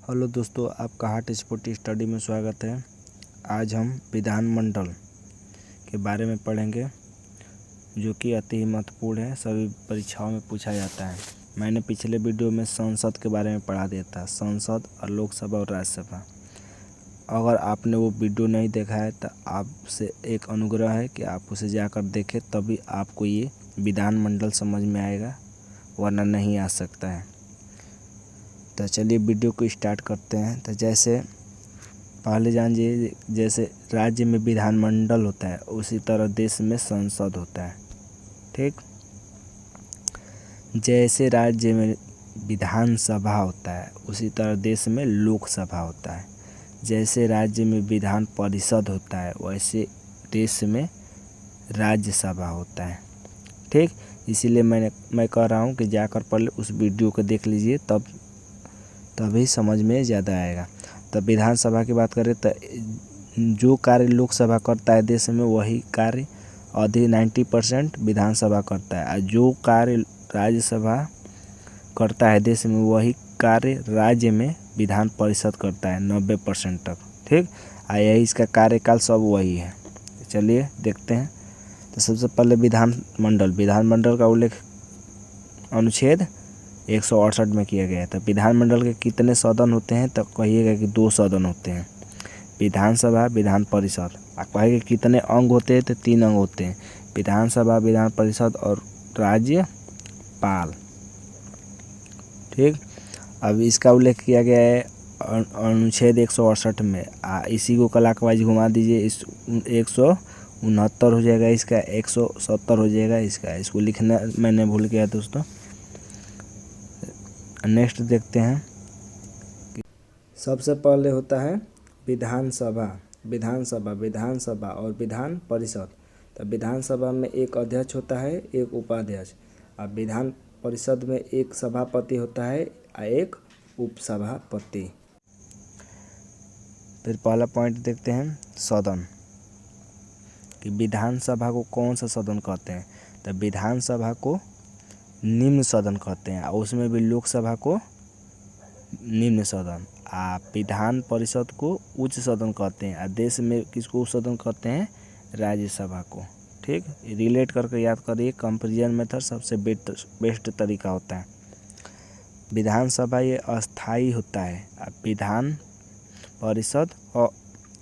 Hello दोस्तों, आपका heart sport study में स्वागत है। आज हम विधानमंडल के बारे में पढ़ेंगे, जो कि अति ही महत्वपूर्ण है, सभी परीक्षाओं में पूछा जाता है। मैंने पिछले वीडियो में संसद के बारे में पढ़ा दिया था, संसद और लोकसभा और राज्यसभा। अगर आपने वो वीडियो नहीं देखा है तो आपसे एक अनुग्रह है कि आप उसे जाकर देखें, तभी आपको ये विधानमंडल समझ में आएगा, वरना नहीं आ सकता है। तो चलिए वीडियो को स्टार्ट करते हैं। तो जैसे पहले जानिए, जैसे राज्य में विधानमंडल होता है उसी तरह देश में संसद होता है। ठीक, जैसे राज्य में विधानसभा होता है उसी तरह देश में लोकसभा होता है। जैसे राज्य में विधान परिषद होता है वैसे देश में राज्यसभा होता है। ठीक, इसीलिए मैं कह रहा हूँ कि जाकर पहले उस वीडियो को देख लीजिए, तभी समझ में ज़्यादा आएगा। तब विधानसभा की बात करें तो जो कार्य लोकसभा करता है देश में वही कार्य अधिक 90% विधानसभा करता है, और जो कार्य राज्यसभा करता है देश में वही कार्य राज्य में विधान परिषद करता है 90% तक। ठीक, और यही इसका कार्यकाल सब वही है। चलिए देखते हैं। तो सबसे पहले विधानमंडल का उल्लेख अनुच्छेद 168 में किया गया है। तो विधानमंडल के कितने सदन होते हैं? तो कहिएगा कि 2 सदन होते हैं, विधानसभा विधान परिषद। आप कहेंगे कितने अंग होते हैं? तो 3 अंग होते हैं, विधानसभा विधान परिषद और राज्यपाल। ठीक, अब इसका उल्लेख किया गया है अनुच्छेद 168 में। इसी को क्लॉकवाइज घुमा दीजिए, इस 169 हो जाएगा, इसका 170 हो जाएगा, इसको लिखना मैंने भूल गया दोस्तों। नेक्स्ट देखते हैं। सबसे पहले होता है विधानसभा और विधान परिषद। तो विधानसभा में एक अध्यक्ष होता है, एक उपाध्यक्ष, और विधान परिषद में एक सभापति होता है और एक उपसभापति। फिर पहला पॉइंट देखते हैं, सदन, कि विधानसभा को कौन सा सदन कहते हैं? तो विधानसभा को निम्न सदन कहते हैं, और उसमें भी लोकसभा को निम्न सदन, विधान परिषद को उच्च सदन कहते हैं, और देश में किसको उच्च सदन कहते हैं? राज्यसभा को। ठीक, रिलेट करके याद करिए, कंपैरिजन मेथड सबसे बेस्ट तरीका होता है। विधानसभा ये अस्थाई होता है, विधान परिषद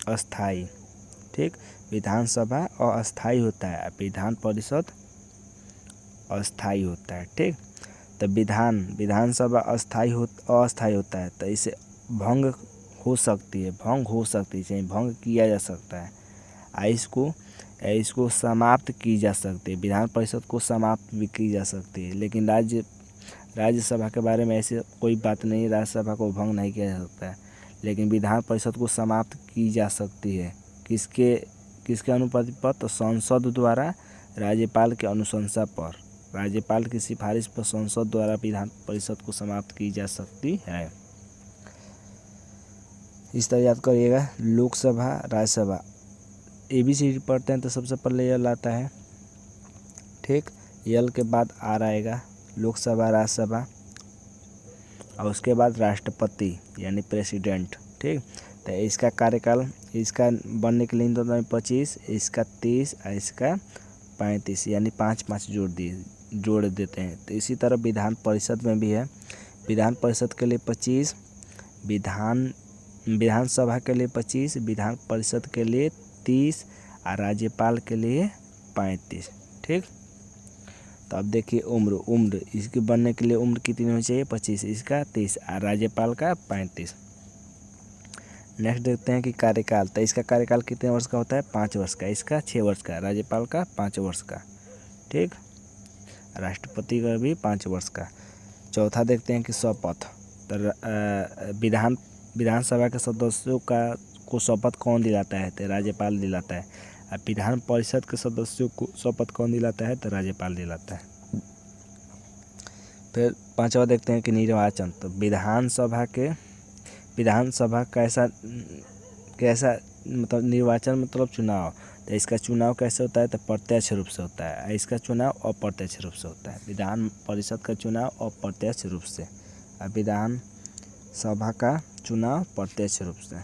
अस्थाई। ठीक, विधानसभा अस्थाई होता है, विधान परिषद अस्थाई होता है। ठीक, तो विधानसभा अस्थाई होता है, तो इसे भंग हो सकती है, भंग किया जा सकता है, इसको समाप्त की जा सकती है। विधान परिषद को समाप्त भी की जा सकती है, लेकिन राज्यसभा के बारे में ऐसी कोई बात नहीं, राज्यसभा को भंग नहीं किया जा सकता है, लेकिन विधान परिषद को समाप्त की जा सकती है। किसके अनुमति पर? तो संसद द्वारा राज्यपाल के अनुशंसा पर, राज्यपाल की सिफारिश पर संसद द्वारा विधान परिषद को समाप्त की जा सकती है। इस तरह याद करिएगा। लोकसभा राज्यसभा ABCD पढ़ते हैं तो सबसे पहले यल आता है। ठीक, यल के बाद आर आएगा, लोकसभा राज्यसभा, और उसके बाद राष्ट्रपति यानी प्रेसिडेंट। ठीक, तो इसका कार्यकाल, इसका बनने के लिए 25, इसका 30 और इसका 35, यानी 5 जोड़ देते हैं। तो इसी तरह विधान परिषद में भी है। विधान परिषद के लिए 25, विधानसभा के लिए 25, विधान परिषद के लिए 30 और राज्यपाल के लिए 35। ठीक, तो अब देखिए उम्र इसके बनने के लिए उम्र कितनी होनी चाहिए? 25, इसका 30 और राज्यपाल का 35। नेक्स्ट देखते हैं कि कार्यकाल। तो इसका कार्यकाल कितने वर्ष का होता है? 5 वर्ष का, इसका 6 वर्ष का, राज्यपाल का 5 वर्ष का। ठीक, राष्ट्रपति का भी 5 वर्ष का। चौथा देखते हैं कि शपथ। तो विधानसभा के सदस्यों को शपथ कौन दिलाता है? तो राज्यपाल दिलाता है, और विधान परिषद के सदस्यों को शपथ कौन दिलाता है? तो राज्यपाल दिलाता है। फिर पांचवा देखते हैं कि निर्वाचन। तो विधानसभा कैसा मतलब निर्वाचन मतलब चुनाव। तो इसका चुनाव कैसे होता है? तो प्रत्यक्ष रूप से होता है, इसका चुनाव अप्रत्यक्ष रूप से होता है। विधान परिषद का चुनाव अप्रत्यक्ष रूप से, और विधान सभा का चुनाव प्रत्यक्ष रूप से।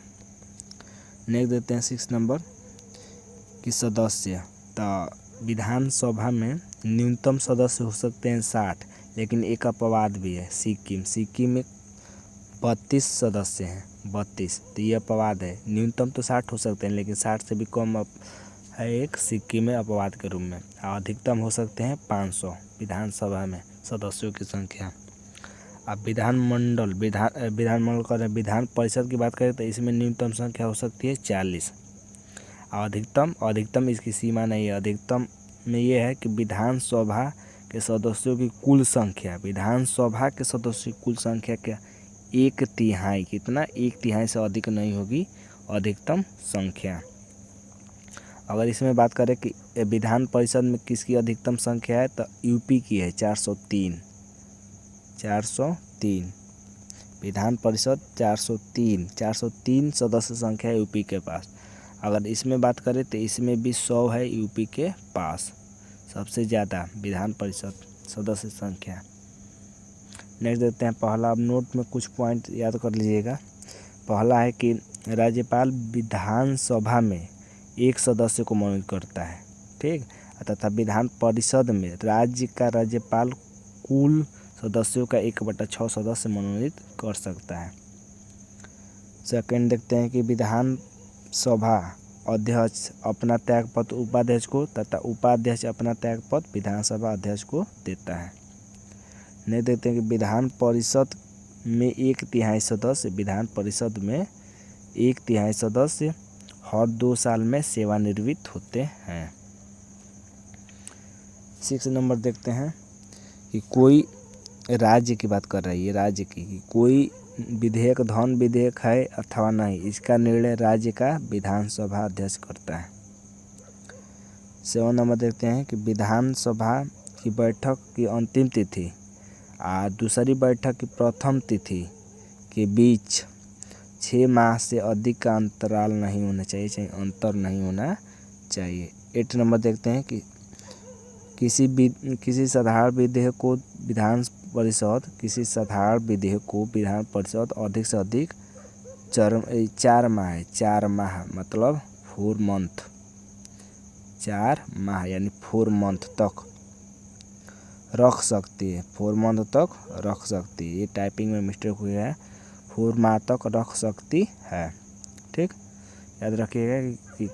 नेक्स्ट देते हैं 6 नंबर कि सदस्य। तो विधानसभा में न्यूनतम सदस्य हो सकते हैं 60, लेकिन एक अपवाद भी है, सिक्किम में 32 सदस्य हैं, 32। तो ये अपवाद है, न्यूनतम तो 60 हो सकते हैं, लेकिन 60 से भी कम है एक सिक्किम में अपवाद के रूप में। अधिकतम हो सकते हैं 500 विधानसभा में सदस्यों की संख्या। अब विधान परिषद की बात करें तो इसमें न्यूनतम संख्या हो सकती है 40। अधिकतम इसकी सीमा नहीं है। अधिकतम में ये है कि विधानसभा के सदस्यों की कुल संख्या, विधानसभा के सदस्यों की कुल संख्या क्या 1/3, कितना 1/3 से अधिक नहीं होगी अधिकतम संख्या। अगर इसमें बात करें कि विधान परिषद में किसकी अधिकतम संख्या है तो यूपी की है 403। विधान परिषद 403 सदस्य संख्या है यूपी के पास। अगर इसमें बात करें तो इसमें भी 100 है यूपी के पास, सबसे ज़्यादा विधान परिषद सदस्य संख्या। नेक्स्ट देखते हैं पहला। अब नोट में कुछ पॉइंट याद कर लीजिएगा। पहला है कि राज्यपाल विधानसभा में एक सदस्य को मनोनीत करता है, ठीक, तथा विधान परिषद में राज्य का राज्यपाल कुल सदस्यों का 1/6 सदस्य मनोनीत कर सकता है। सेकंड देखते हैं कि विधानसभा अध्यक्ष अपना त्यागपत्र उपाध्यक्ष को तथा उपाध्यक्ष अपना त्यागपत्र विधानसभा अध्यक्ष को देता है। नहीं देखते हैं कि विधान परिषद में 1/3 सदस्य, विधान परिषद में 1/3 सदस्य हर 2 साल में सेवानिवृत्त होते हैं। 6 नंबर देखते हैं कि कोई राज्य की बात कर रही है, राज्य की कोई विधेयक धन विधेयक है अथवा नहीं, इसका निर्णय राज्य का विधानसभा अध्यक्ष करता है। 7 नंबर देखते हैं कि विधानसभा की बैठक की अंतिम तिथि और दूसरी बैठक की प्रथम तिथि के बीच 6 माह से अधिक का अंतराल नहीं होना चाहिए, अंतर नहीं होना चाहिए। 8 नंबर देखते हैं कि किसी साधारण विधेयक को विधान परिषद अधिक से अधिक 4 माह मतलब 4 मंथ, 4 माह यानी 4 मंथ तक रख सकती है, 4 मंथ तक रख सकती है। ये टाइपिंग में मिस्टेक हुई है, 4 माह तक रख सकती है, ठीक। याद रखिएगा कि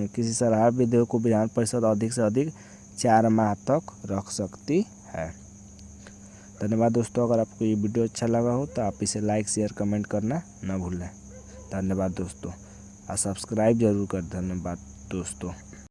किसी साधारण विधेयक को विधान परिषद अधिक से अधिक 4 माह तक रख सकती है। धन्यवाद दोस्तों। अगर आपको ये वीडियो अच्छा लगा हो तो आप इसे लाइक शेयर कमेंट करना न भूलें। धन्यवाद दोस्तों, और सब्सक्राइब जरूर कर। धन्यवाद दोस्तों।